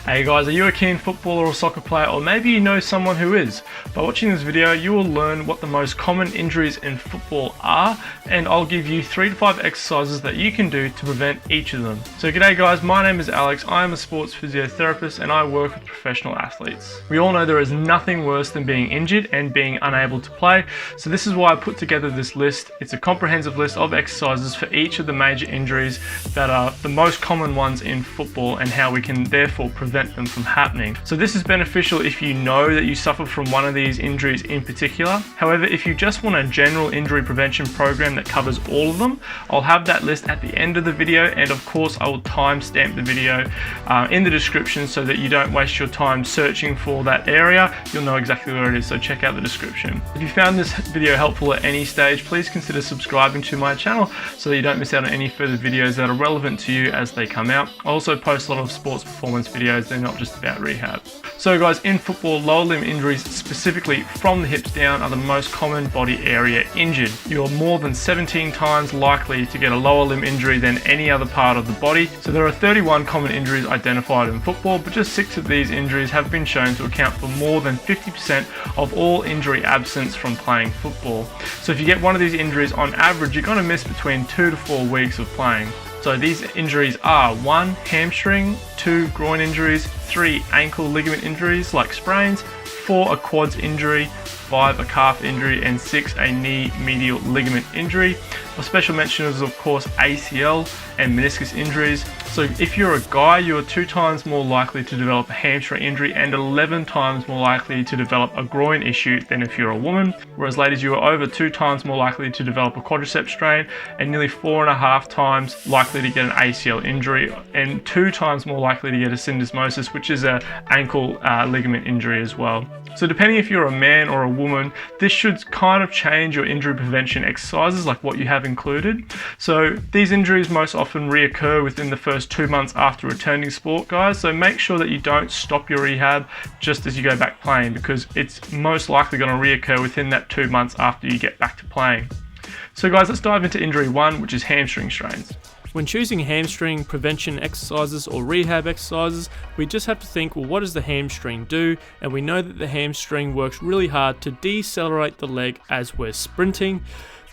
Hey guys, are you a keen footballer or soccer player, or maybe you know someone who is? By watching this video, you will learn what the most common injuries in football are, and I'll give you 3 to 5 exercises that you can do to prevent each of them. So g'day guys, my name is Alex, I am a sports physiotherapist and I work with professional athletes. We all know there is nothing worse than being injured and being unable to play, so this is why I put together this list. It's a comprehensive list of exercises for each of the major injuries that are the most common ones in football and how we can therefore prevent them from happening. So this is beneficial if you know that you suffer from one of these injuries in particular. However, if you just want a general injury prevention program that covers all of them, I'll have that list at the end of the video, and of course I will timestamp the video in the description so that you don't waste your time searching for that area. You'll know exactly where it is, so check out the description. If you found this video helpful at any stage, please consider subscribing to my channel so that you don't miss out on any further videos that are relevant to you as they come out. I also post a lot of sports performance videos, they're not just about rehab. So guys, in football, lower limb injuries, specifically from the hips down, are the most common body area injured. You're more than 17 times likely to get a lower limb injury than any other part of the body. So there are 31 common injuries identified in football, but just 6 of these injuries have been shown to account for more than 50% of all injury absence from playing football. So if you get one of these injuries, on average, you're going to miss between 2 to 4 weeks of playing. So these injuries are 1. Hamstring, 2. Groin injuries, 3. Ankle ligament injuries like sprains, 4. A quads injury, 5. A calf injury, and 6. A knee medial ligament injury. A special mention is of course ACL and meniscus injuries. So if you're a guy, you're 2 times more likely to develop a hamstring injury and 11 times more likely to develop a groin issue than if you're a woman. Whereas ladies, you are over 2 times more likely to develop a quadriceps strain and nearly 4.5 times likely to get an ACL injury, and 2 times more likely to get a syndesmosis, which is an ankle ligament injury as well. So depending if you're a man or a woman, this should kind of change your injury prevention exercises, like what you have included. So these injuries most often reoccur within the first 2 months after returning sport, guys. So make sure that you don't stop your rehab just as you go back playing, because it's most likely going to reoccur within that 2 months after you get back to playing. So guys, let's dive into injury 1, which is hamstring strains. When choosing hamstring prevention exercises or rehab exercises, we just have to think, well, what does the hamstring do? And we know that the hamstring works really hard to decelerate the leg as we're sprinting.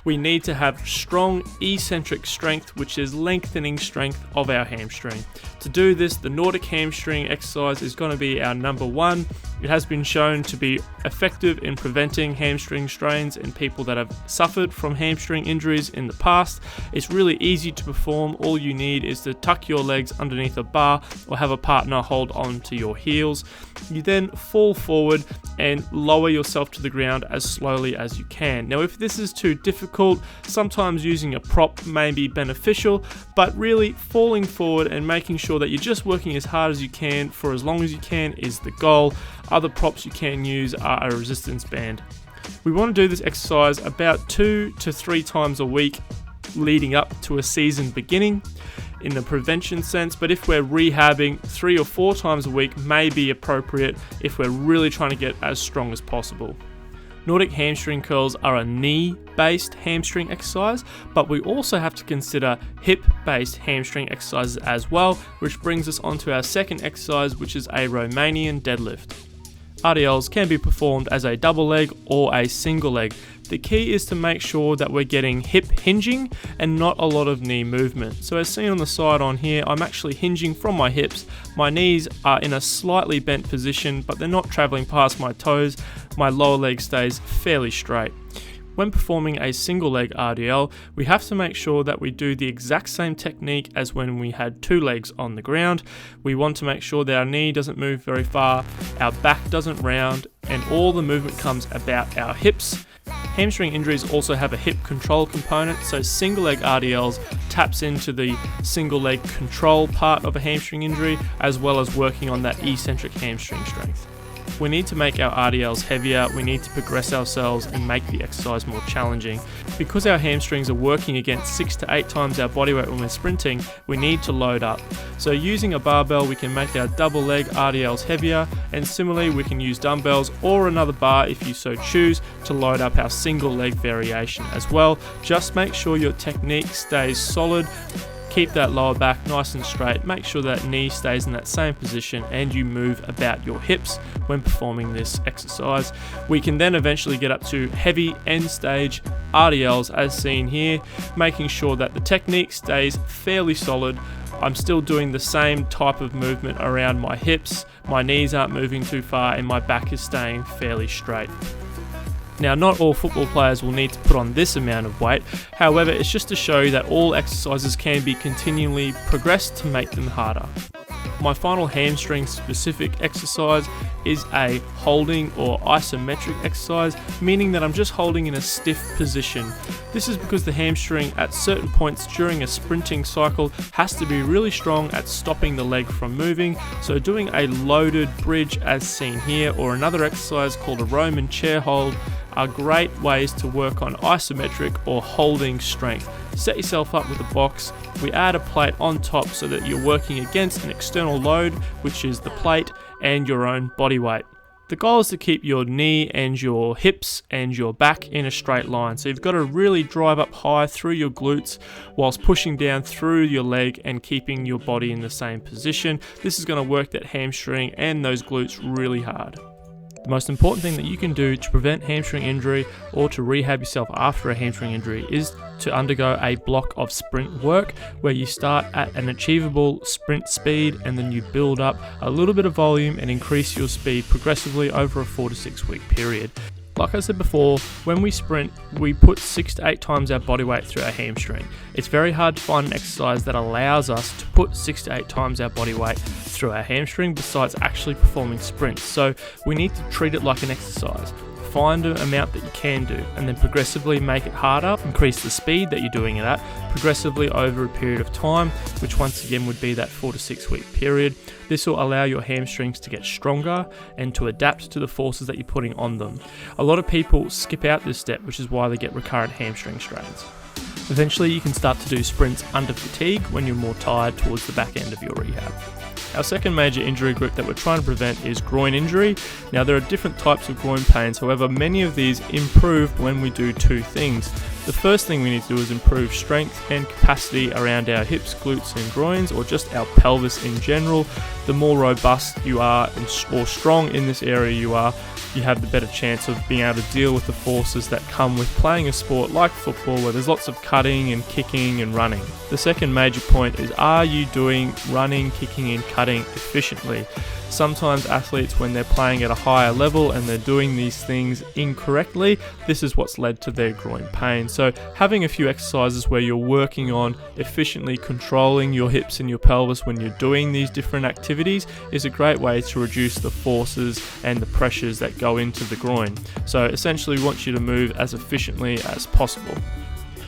We need to have strong eccentric strength, which is lengthening strength of our hamstring. To do this, the Nordic hamstring exercise is going to be our number 1. It has been shown to be effective in preventing hamstring strains in people that have suffered from hamstring injuries in the past. It's really easy to perform. All you need is to tuck your legs underneath a bar or have a partner hold on to your heels. You then fall forward and lower yourself to the ground as slowly as you can. Now, if this is too difficult, sometimes using a prop may be beneficial, but really falling forward and making sure that you're just working as hard as you can for as long as you can is the goal. Other props you can use are a resistance band. We want to do this exercise about 2 to 3 times a week leading up to a season beginning in the prevention sense, but if we're rehabbing, 3 or 4 times a week may be appropriate if we're really trying to get as strong as possible. Nordic hamstring curls are a knee-based hamstring exercise, but we also have to consider hip-based hamstring exercises as well, which brings us on to our second exercise, which is a Romanian deadlift. RDLs can be performed as a double leg or a single leg. The key is to make sure that we're getting hip hinging and not a lot of knee movement. So as seen on the side on here, I'm actually hinging from my hips. My knees are in a slightly bent position, but they're not traveling past my toes. My lower leg stays fairly straight. When performing a single leg RDL, we have to make sure that we do the exact same technique as when we had 2 legs on the ground. We want to make sure that our knee doesn't move very far, our back doesn't round, and all the movement comes about our hips. Hamstring injuries also have a hip control component, so single leg RDLs taps into the single leg control part of a hamstring injury, as well as working on that eccentric hamstring strength. We need to make our RDLs heavier, we need to progress ourselves and make the exercise more challenging. Because our hamstrings are working against 6 to 8 times our body weight when we're sprinting, we need to load up. So using a barbell, we can make our double leg RDLs heavier, and similarly we can use dumbbells or another bar if you so choose to load up our single leg variation as well. Just make sure your technique stays solid Keep that lower back nice and straight, make sure that knee stays in that same position and you move about your hips when performing this exercise. We can then eventually get up to heavy end stage RDLs as seen here, making sure that the technique stays fairly solid. I'm still doing the same type of movement around my hips, my knees aren't moving too far and my back is staying fairly straight. Now, not all football players will need to put on this amount of weight, however, it's just to show you that all exercises can be continually progressed to make them harder. My final hamstring specific exercise is a holding or isometric exercise, meaning that I'm just holding in a stiff position. This is because the hamstring at certain points during a sprinting cycle has to be really strong at stopping the leg from moving, so doing a loaded bridge as seen here or another exercise called a Roman chair hold are great ways to work on isometric or holding strength. Set yourself up with a box, we add a plate on top so that you're working against an external load, which is the plate, and your own body weight. The goal is to keep your knee and your hips and your back in a straight line. So you've got to really drive up high through your glutes whilst pushing down through your leg and keeping your body in the same position. This is going to work that hamstring and those glutes really hard. The most important thing that you can do to prevent hamstring injury or to rehab yourself after a hamstring injury is to undergo a block of sprint work where you start at an achievable sprint speed and then you build up a little bit of volume and increase your speed progressively over a 4 to 6 week period. Like I said before, when we sprint, we put 6 to 8 times our body weight through our hamstring. It's very hard to find an exercise that allows us to put 6 to 8 times our body weight through our hamstring besides actually performing sprints. So we need to treat it like an exercise. Find an amount that you can do and then progressively make it harder, increase the speed that you're doing it at progressively over a period of time, which once again would be that 4 to 6 week period. This will allow your hamstrings to get stronger and to adapt to the forces that you're putting on them. A lot of people skip out this step, which is why they get recurrent hamstring strains. Eventually you can start to do sprints under fatigue when you're more tired towards the back end of your rehab. Our second major injury group that we're trying to prevent is groin injury. Now there are different types of groin pains, however many of these improve when we do two things. The first thing we need to do is improve strength and capacity around our hips, glutes and groins, or just our pelvis in general. The more robust you are or strong in this area you are, you have the better chance of being able to deal with the forces that come with playing a sport like football where there's lots of cutting and kicking and running. The second major point is, are you doing running, kicking and cutting efficiently? Sometimes athletes, when they're playing at a higher level and they're doing these things incorrectly, this is what's led to their groin pain. So having a few exercises where you're working on efficiently controlling your hips and your pelvis when you're doing these different activities is a great way to reduce the forces and the pressures that go into the groin. So essentially we want you to move as efficiently as possible.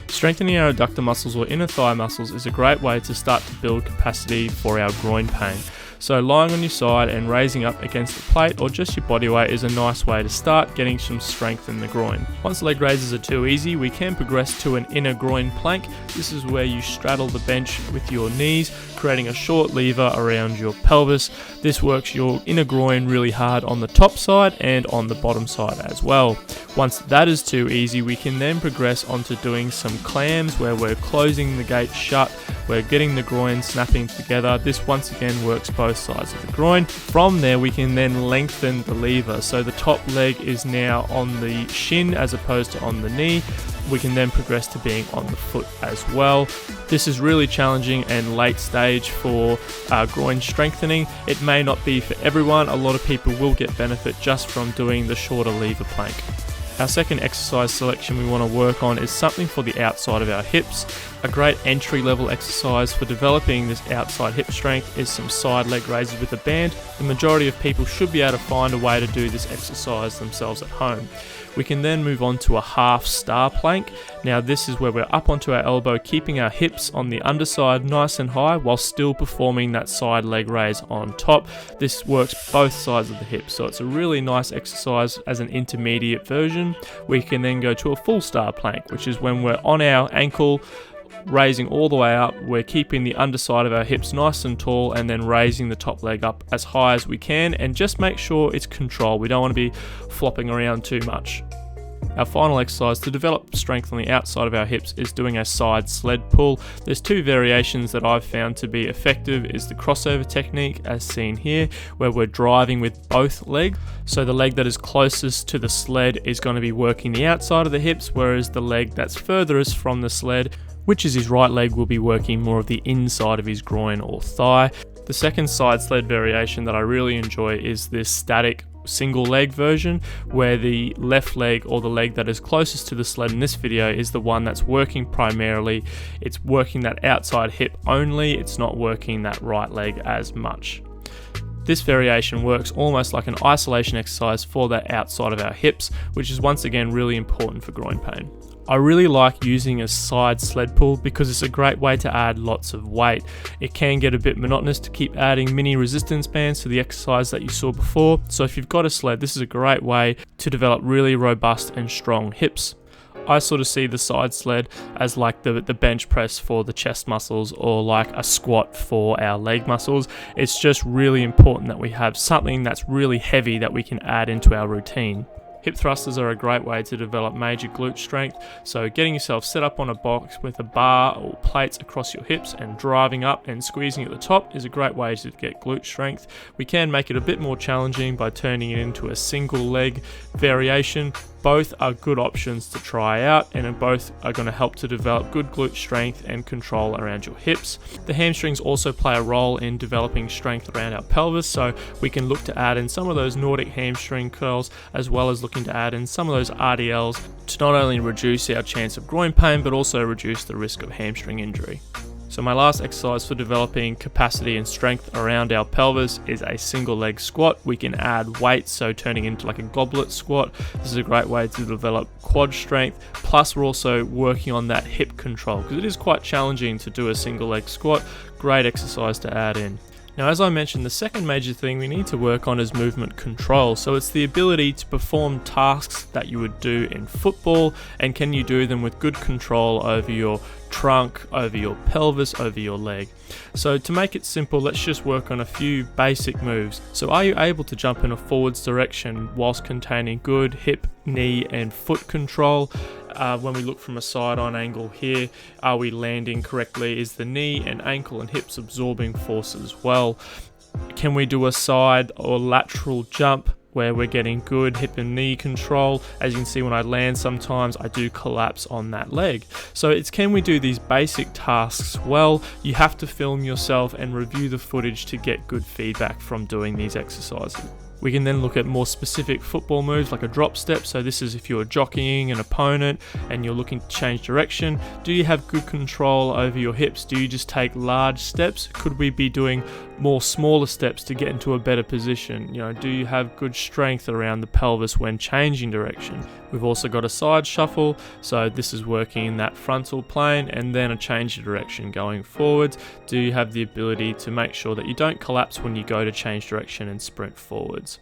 Strengthening our adductor muscles or inner thigh muscles is a great way to start to build capacity for our groin pain. So lying on your side and raising up against the plate or just your body weight is a nice way to start getting some strength in the groin. Once leg raises are too easy, we can progress to an inner groin plank. This is where you straddle the bench with your knees, creating a short lever around your pelvis. This works your inner groin really hard on the top side and on the bottom side as well. Once that is too easy, we can then progress onto doing some clams where we're closing the gate shut, we're getting the groin snapping together. This once again works both sides of the groin. From there we can then lengthen the lever, so the top leg is now on the shin as opposed to on the knee. We can then progress to being on the foot as well. This is really challenging and late stage for groin strengthening. It may not be for everyone. A lot of people will get benefit just from doing the shorter lever plank. Our second exercise selection we want to work on is something for the outside of our hips. A great entry level exercise for developing this outside hip strength is some side leg raises with a band. The majority of people should be able to find a way to do this exercise themselves at home. We can then move on to a half star plank. Now this is where we're up onto our elbow, keeping our hips on the underside nice and high while still performing that side leg raise on top. This works both sides of the hip, so it's a really nice exercise as an intermediate version. We can then go to a full star plank, which is when we're on our ankle, raising all the way up, we're keeping the underside of our hips nice and tall and then raising the top leg up as high as we can, and just make sure it's controlled. We don't want to be flopping around too much. Our final exercise to develop strength on the outside of our hips is doing a side sled pull. There's two variations that I've found to be effective is the crossover technique as seen here, where we're driving with both legs. So the leg that is closest to the sled is going to be working the outside of the hips, whereas the leg that's furthest from the sled, which is his right leg, will be working more of the inside of his groin or thigh. The second side sled variation that I really enjoy is this static single leg version, where the left leg, or the leg that is closest to the sled in this video, is the one that's working primarily. It's working that outside hip only, it's not working that right leg as much. This variation works almost like an isolation exercise for that outside of our hips, which is once again really important for groin pain. I really like using a side sled pull because it's a great way to add lots of weight. It can get a bit monotonous to keep adding mini resistance bands to the exercise that you saw before, so if you've got a sled, this is a great way to develop really robust and strong hips. I sort of see the side sled as like the bench press for the chest muscles, or like a squat for our leg muscles. It's just really important that we have something that's really heavy that we can add into our routine. Hip thrusters are a great way to develop major glute strength, so getting yourself set up on a box with a bar or plates across your hips and driving up and squeezing at the top is a great way to get glute strength. We can make it a bit more challenging by turning it into a single leg variation. Both are good options to try out, and both are going to help to develop good glute strength and control around your hips. The hamstrings also play a role in developing strength around our pelvis, so we can look to add in some of those Nordic hamstring curls, as well as looking to add in some of those RDLs to not only reduce our chance of groin pain, but also reduce the risk of hamstring injury. So my last exercise for developing capacity and strength around our pelvis is a single leg squat. We can add weight, so turning into like a goblet squat. This is a great way to develop quad strength. Plus we're also working on that hip control, because it is quite challenging to do a single leg squat. Great exercise to add in. Now, as I mentioned, the second major thing we need to work on is movement control. So it's the ability to perform tasks that you would do in football, and can you do them with good control over your trunk, over your pelvis, over your leg. So to make it simple, let's just work on a few basic moves. So are you able to jump in a forwards direction whilst containing good hip, knee and foot control? When we look from a side-on angle here, are we landing correctly? Is the knee and ankle and hips absorbing force as well? Can we do a side or lateral jump where we're getting good hip and knee control? As you can see, when I land, sometimes I do collapse on that leg. So it's, can we do these basic tasks well? You have to film yourself and review the footage to get good feedback from doing these exercises. We can then look at more specific football moves like a drop step. So this is if you're jockeying an opponent and you're looking to change direction. Do you have good control over your hips? Do you just take large steps? Could we be doing more smaller steps to get into a better position? Do you have good strength around the pelvis when changing direction? We've also got a side shuffle. So this is working in that frontal plane, and then a change of direction going forwards. Do you have the ability to make sure that you don't collapse when you go to change direction and sprint forwards?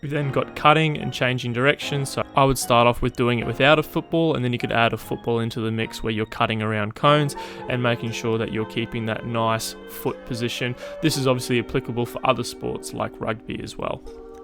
We've then got cutting and changing direction. So I would start off with doing it without a football, and then you could add a football into the mix where you're cutting around cones and making sure that you're keeping that nice foot position. This is obviously applicable for other sports like rugby as well.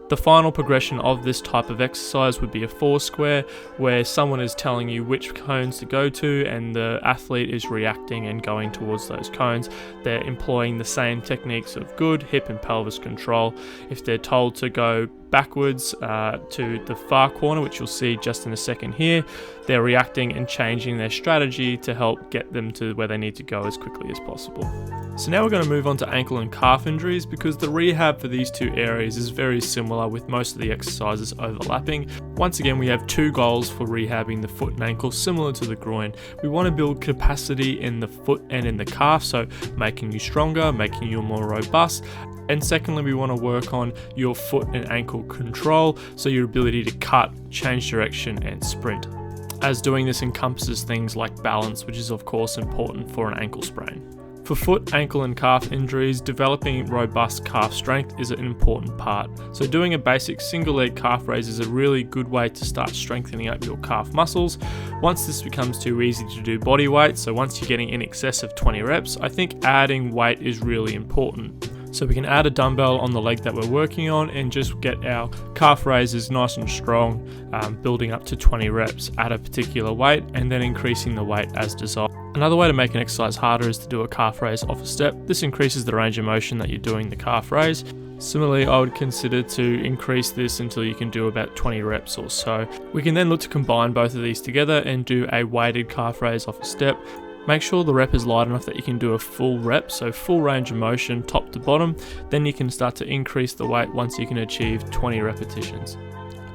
The final progression of this type of exercise would be a four square, where someone is telling you which cones to go to and the athlete is reacting and going towards those cones. They're employing the same techniques of good hip and pelvis control. If they're told to go backwards to the far corner, which you'll see just in a second here, they're reacting and changing their strategy to help get them to where they need to go as quickly as possible. So now we're going to move on to ankle and calf injuries, because the rehab for these two areas is very similar, with most of the exercises overlapping. Once again, we have two goals for rehabbing the foot and ankle, similar to the groin. We want to build capacity in the foot and in the calf, so making you stronger, making you more robust. And secondly, we want to work on your foot and ankle control, so your ability to cut, change direction and sprint. As doing this encompasses things like balance, which is of course important for an ankle sprain. For foot, ankle and calf injuries, developing robust calf strength is an important part. So doing a basic single leg calf raise is a really good way to start strengthening up your calf muscles. Once this becomes too easy to do body weight, so once you're getting in excess of 20 reps, I think adding weight is really important. So we can add a dumbbell on the leg that we're working on and just get our calf raises nice and strong, building up to 20 reps at a particular weight and then increasing the weight as desired. Another way to make an exercise harder is to do a calf raise off a step. This increases the range of motion that you're doing the calf raise. Similarly, I would consider to increase this until you can do about 20 reps or so. We can then look to combine both of these together and do a weighted calf raise off a step. Make sure the rep is light enough that you can do a full rep, so full range of motion top to bottom. Then you can start to increase the weight once you can achieve 20 repetitions.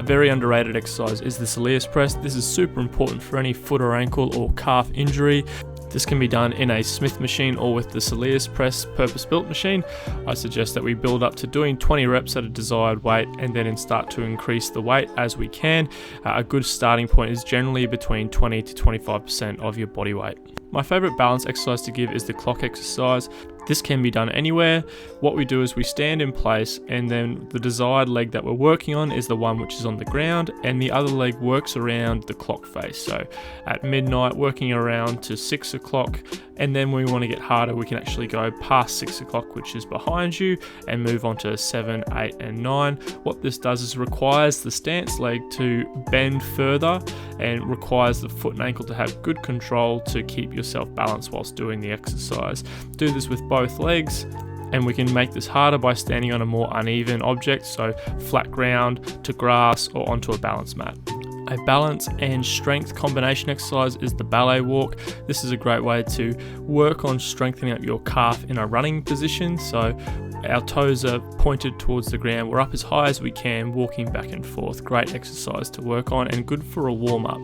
A very underrated exercise is the soleus press. This is super important for any foot or ankle or calf injury. This can be done in a Smith machine or with the soleus press purpose-built machine. I suggest that we build up to doing 20 reps at a desired weight and then start to increase the weight as we can. A good starting point is generally between 20 to 25% of your body weight. My favorite balance exercise to give is the clock exercise. This can be done anywhere. What we do is we stand in place, and then the desired leg that we're working on is the one which is on the ground, and the other leg works around the clock face. So at midnight, working around to 6 o'clock, and then when we want to get harder, we can actually go past 6 o'clock, which is behind you, and move on to 7, 8, and 9. What this does is requires the stance leg to bend further and requires the foot and ankle to have good control to keep yourself balanced whilst doing the exercise. Do this with both legs, and we can make this harder by standing on a more uneven object, so flat ground to grass or onto a balance mat. A balance and strength combination exercise is the ballet walk. This is a great way to work on strengthening up your calf in a running position. So our toes are pointed towards the ground. We're up as high as we can, walking back and forth. Great exercise to work on and good for a warm-up.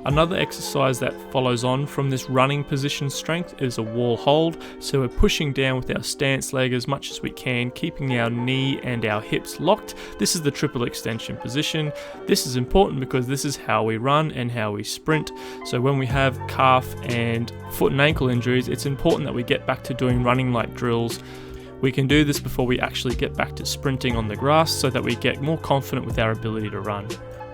Another exercise that follows on from this running position strength is a wall hold. So we're pushing down with our stance leg as much as we can, keeping our knee and our hips locked. This is the triple extension position. This is important because this is how we run and how we sprint. So when we have calf and foot and ankle injuries, it's important that we get back to doing running like drills. We can do this before we actually get back to sprinting on the grass so that we get more confident with our ability to run.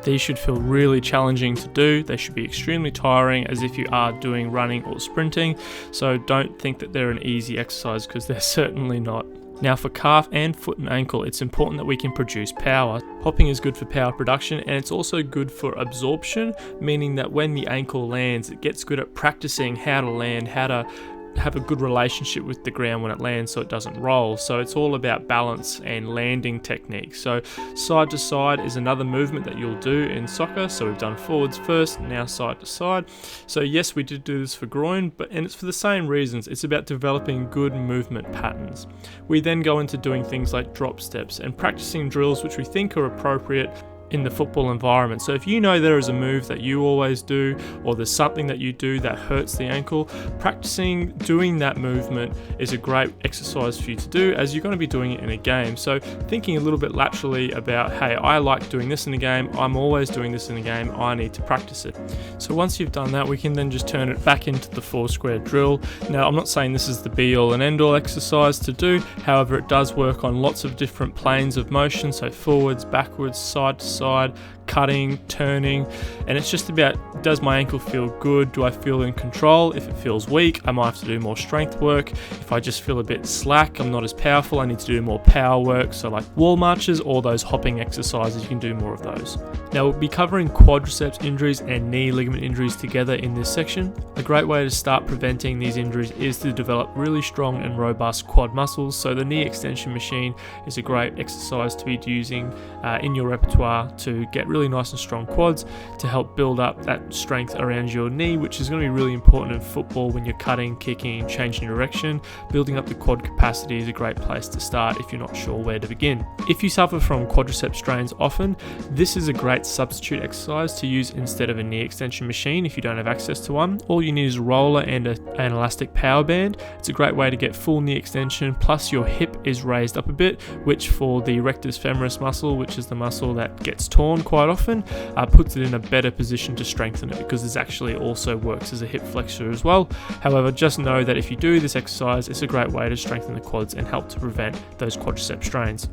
These should feel really challenging to do. They should be extremely tiring as if you are doing running or sprinting. So don't think that they're an easy exercise because they're certainly not. Now for calf and foot and ankle, it's important that we can produce power. Hopping is good for power production, and it's also good for absorption, meaning that when the ankle lands, it gets good at practicing how to land, how to have a good relationship with the ground when it lands so it doesn't roll. So it's all about balance and landing technique. So side to side is another movement that you'll do in soccer. So we've done forwards first, now side to side. So yes, we did do this for groin, and it's for the same reasons. It's about developing good movement patterns. We then go into doing things like drop steps and practicing drills which we think are appropriate in the football environment. So if you know there is a move that you always do, or there's something that you do that hurts the ankle, practicing doing that movement is a great exercise for you to do as you're going to be doing it in a game. So thinking a little bit laterally about, hey, I like doing this in a game, I'm always doing this in a game, I need to practice it. So once you've done that, we can then just turn it back into the 4 square drill. Now, I'm not saying this is the be all and end all exercise to do, however, it does work on lots of different planes of motion, so forwards, backwards, side to side, cutting, turning, and it's just about, does my ankle feel good? Do I feel in control? If it feels weak, I might have to do more strength work. If I just feel a bit slack, I'm not as powerful, I need to do more power work, so like wall marches or those hopping exercises, you can do more of those. Now we'll be covering quadriceps injuries and knee ligament injuries together in this section. A great way to start preventing these injuries is to develop really strong and robust quad muscles, so the knee extension machine is a great exercise to be using in your repertoire to get really nice and strong quads to help build up that strength around your knee, which is going to be really important in football when you're cutting, kicking, changing direction. Building up the quad capacity is a great place to start if you're not sure where to begin. If you suffer from quadriceps strains often, this is a great substitute exercise to use instead of a knee extension machine if you don't have access to one. All you need is a roller and an elastic power band. It's a great way to get full knee extension, plus your hip is raised up a bit, which for the rectus femoris muscle, which is the muscle that gets torn quite often, puts it in a better position to strengthen it, because this actually also works as a hip flexor as well. However, just know that if you do this exercise, it's a great way to strengthen the quads and help to prevent those quadriceps strains.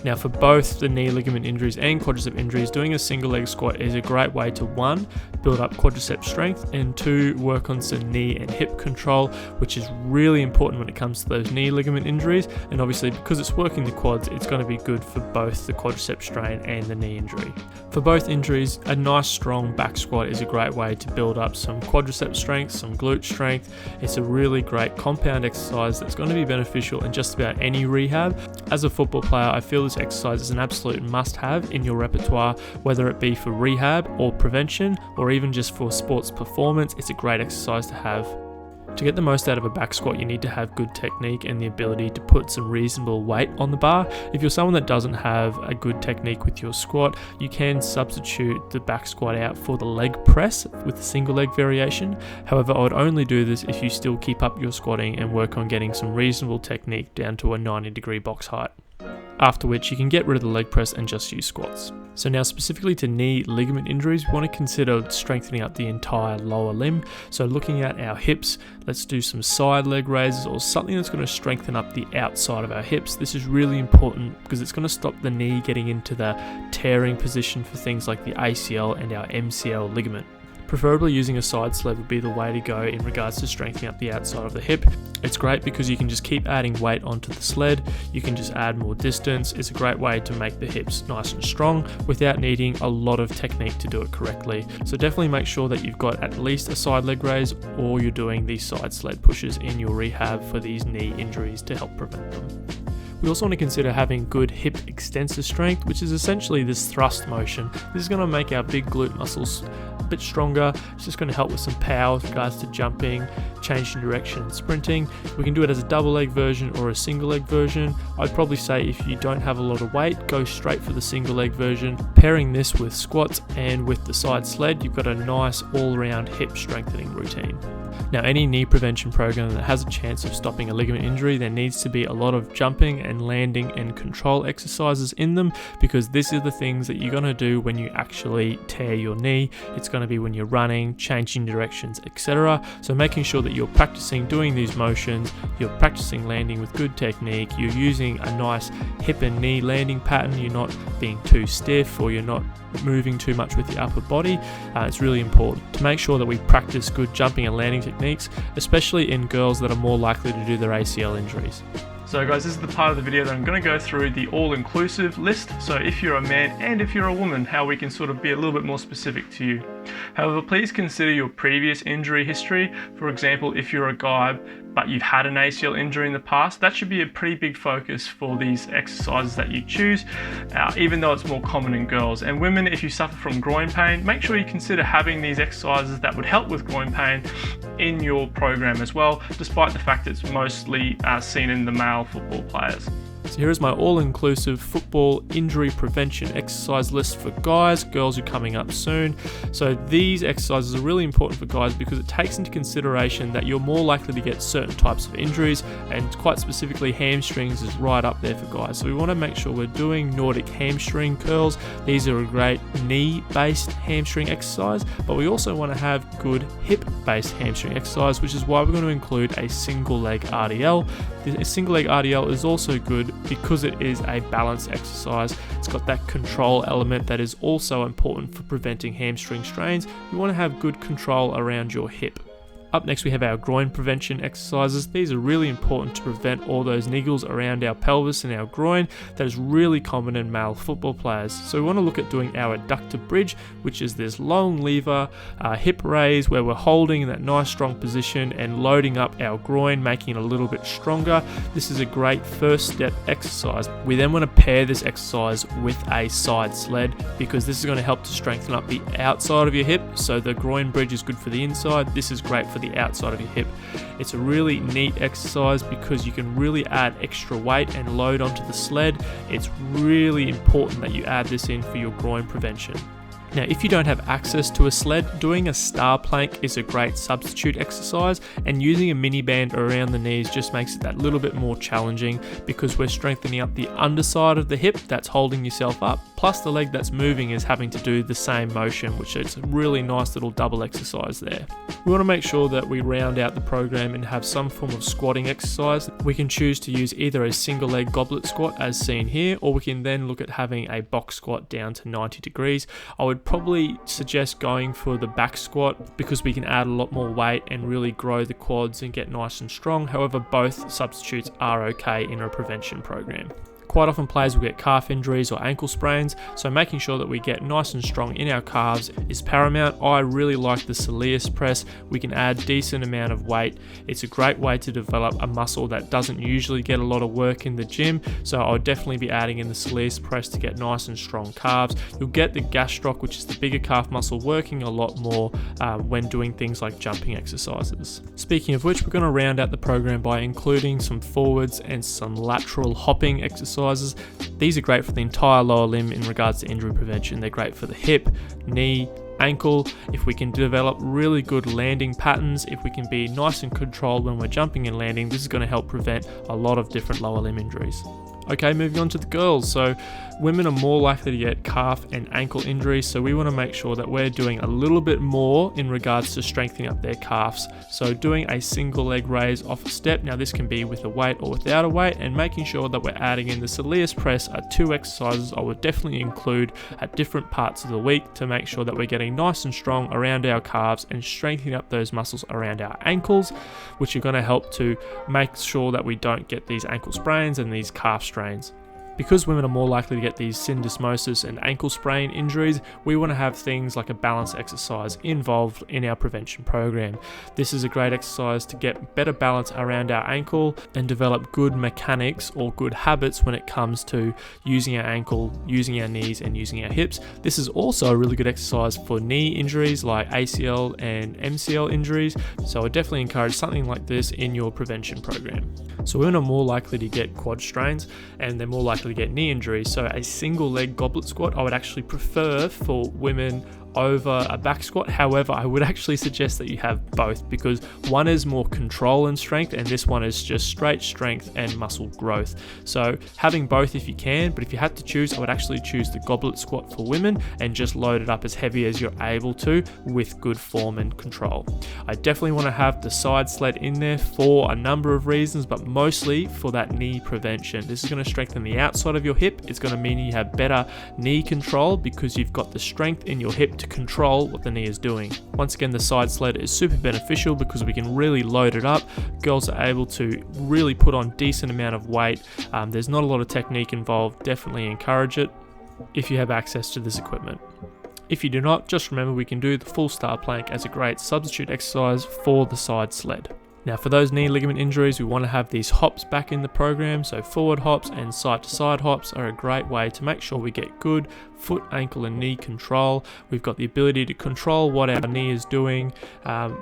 Now for both the knee ligament injuries and quadricep injuries, doing a single leg squat is a great way to 1, build up quadricep strength, and 2, work on some knee and hip control, which is really important when it comes to those knee ligament injuries. And obviously because it's working the quads, it's going to be good for both the quadricep strain and the knee injury. For both injuries, a nice strong back squat is a great way to build up some quadricep strength, some glute strength. It's a really great compound exercise that's going to be beneficial in just about any rehab. As a football player, I feel this exercise is an absolute must-have in your repertoire, whether it be for rehab or prevention or even just for sports performance. It's a great exercise to have. To get the most out of a back squat, you need to have good technique and the ability to put some reasonable weight on the bar. If you're someone that doesn't have a good technique with your squat, you can substitute the back squat out for the leg press with the single leg variation. However, I would only do this if you still keep up your squatting and work on getting some reasonable technique down to a 90-degree box height. After which you can get rid of the leg press and just use squats. So now specifically to knee ligament injuries, we want to consider strengthening up the entire lower limb. So looking at our hips, let's do some side leg raises or something that's going to strengthen up the outside of our hips. This is really important because it's going to stop the knee getting into the tearing position for things like the ACL and our MCL ligament. Preferably using a side sled would be the way to go in regards to strengthening up the outside of the hip. It's great because you can just keep adding weight onto the sled, you can just add more distance. It's a great way to make the hips nice and strong without needing a lot of technique to do it correctly. So definitely make sure that you've got at least a side leg raise or you're doing these side sled pushes in your rehab for these knee injuries to help prevent them. We also want to consider having good hip extensor strength, which is essentially this thrust motion. This is going to make our big glute muscles a bit stronger. It's just going to help with some power with regards to jumping, changing direction and sprinting. We can do it as a double leg version or a single leg version. I'd probably say if you don't have a lot of weight, go straight for the single leg version. Pairing this with squats and with the side sled, you've got a nice all-round hip strengthening routine. Now, any knee prevention program that has a chance of stopping a ligament injury, there needs to be a lot of jumping and landing and control exercises in them, because this is the things that you're going to do when you actually tear your knee. It's going to be when you're running, changing directions, etc. So making sure that you're practicing doing these motions, you're practicing landing with good technique, you're using a nice hip and knee landing pattern, you're not being too stiff or you're not moving too much with the upper body. It's really important to make sure that we practice good jumping and landing techniques, especially in girls that are more likely to do their ACL injuries. So guys, this is the part of the video that I'm going to go through the all-inclusive list. So if you're a man and if you're a woman, how we can sort of be a little bit more specific to you. However, please consider your previous injury history. For example, if you're a guy but you've had an ACL injury in the past, that should be a pretty big focus for these exercises that you choose, even though it's more common in girls. And women, if you suffer from groin pain, make sure you consider having these exercises that would help with groin pain in your program as well, despite the fact it's mostly seen in the male football players. So here is my all-inclusive football injury prevention exercise list for guys. Girls are coming up soon. So these exercises are really important for guys because it takes into consideration that you're more likely to get certain types of injuries, and quite specifically hamstrings is right up there for guys. So we want to make sure we're doing Nordic hamstring curls. These are a great knee-based hamstring exercise, but we also want to have good hip-based hamstring exercise, which is why we're going to include a single leg RDL. A single leg RDL is also good because it is a balanced exercise. It's got that control element that is also important for preventing hamstring strains. You want to have good control around your hip. Up next we have our groin prevention exercises. These are really important to prevent all those niggles around our pelvis and our groin that is really common in male football players. So we want to look at doing our adductor bridge, which is this long lever hip raise where we're holding in that nice strong position and loading up our groin, making it a little bit stronger. This is a great first step exercise. We then want to pair this exercise with a side sled because this is going to help to strengthen up the outside of your hip. So the groin bridge is good for the inside. This is great for the outside of your hip. It's a really neat exercise because you can really add extra weight and load onto the sled. It's really important that you add this in for your groin prevention. Now, if you don't have access to a sled, doing a star plank is a great substitute exercise, and using a mini band around the knees just makes it that little bit more challenging because we're strengthening up the underside of the hip that's holding yourself up, plus the leg that's moving is having to do the same motion, which is a really nice little double exercise there. We want to make sure that we round out the program and have some form of squatting exercise. We can choose to use either a single leg goblet squat as seen here, or we can then look at having a box squat down to 90 degrees. I would probably suggest going for the back squat because we can add a lot more weight and really grow the quads and get nice and strong. However, both substitutes are okay in a prevention program. Quite often players will get calf injuries or ankle sprains, so making sure that we get nice and strong in our calves is paramount. I really like the soleus press. We can add decent amount of weight. It's a great way to develop a muscle that doesn't usually get a lot of work in the gym, so I'll definitely be adding in the soleus press to get nice and strong calves. You'll get the gastroc, which is the bigger calf muscle, working a lot more when doing things like jumping exercises. Speaking of which, we're going to round out the program by including some forwards and some lateral hopping exercises. These are great for the entire lower limb in regards to injury prevention. They're great for the hip, knee, ankle. If we can develop really good landing patterns, if we can be nice and controlled when we're jumping and landing, this is going to help prevent a lot of different lower limb injuries. Okay, moving on to the girls. So women are more likely to get calf and ankle injuries, so we want to make sure that we're doing a little bit more in regards to strengthening up their calves. So doing a single leg raise off a step, now this can be with a weight or without a weight, and making sure that we're adding in the soleus press are two exercises I would definitely include at different parts of the week to make sure that we're getting nice and strong around our calves and strengthening up those muscles around our ankles, which are going to help to make sure that we don't get these ankle sprains and these calf strains. Because women are more likely to get these syndesmosis and ankle sprain injuries, we want to have things like a balance exercise involved in our prevention program. This is a great exercise to get better balance around our ankle and develop good mechanics or good habits when it comes to using our ankle, using our knees, and using our hips. This is also a really good exercise for knee injuries like ACL and MCL injuries, so I definitely encourage something like this in your prevention program. So women are more likely to get quad strains and they're more likely to get knee injuries, so a single leg goblet squat I would actually prefer for women over a back squat. However, I would actually suggest that you have both because one is more control and strength and this one is just straight strength and muscle growth. So having both if you can, but if you had to choose, I would actually choose the goblet squat for women and just load it up as heavy as you're able to with good form and control. I definitely want to have the side sled in there for a number of reasons, but mostly for that knee prevention. This is going to strengthen the outside of your hip. It's going to mean you have better knee control because you've got the strength in your hip to control what the knee is doing. Once again, the side sled is super beneficial because we can really load it up. Girls are able to really put on decent amount of weight. There's not a lot of technique involved. Definitely encourage it if you have access to this equipment. If you do not, just remember we can do the full star plank as a great substitute exercise for the side sled. Now for those knee ligament injuries, we want to have these hops back in the program, so forward hops and side to side hops are a great way to make sure we get good foot, ankle and knee control. We've got the ability to control what our knee is doing.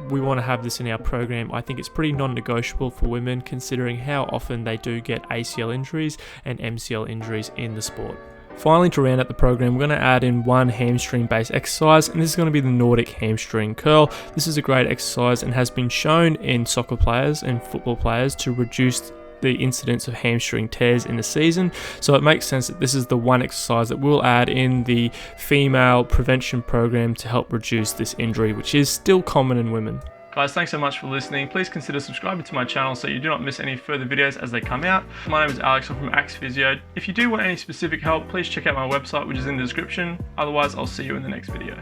We want to have this in our program. I think it's pretty non-negotiable for women considering how often they do get ACL injuries and MCL injuries in the sport. Finally, to round out the program, we're going to add in one hamstring based exercise, and this is going to be the Nordic hamstring curl. This is a great exercise and has been shown in soccer players and football players to reduce the incidence of hamstring tears in the season. So it makes sense that this is the one exercise that we'll add in the female prevention program to help reduce this injury, which is still common in women. Guys, thanks so much for listening. Please consider subscribing to my channel so you do not miss any further videos as they come out. My name is Alex, I'm from Physio. If you do want any specific help, please check out my website, which is in the description. Otherwise, I'll see you in the next video.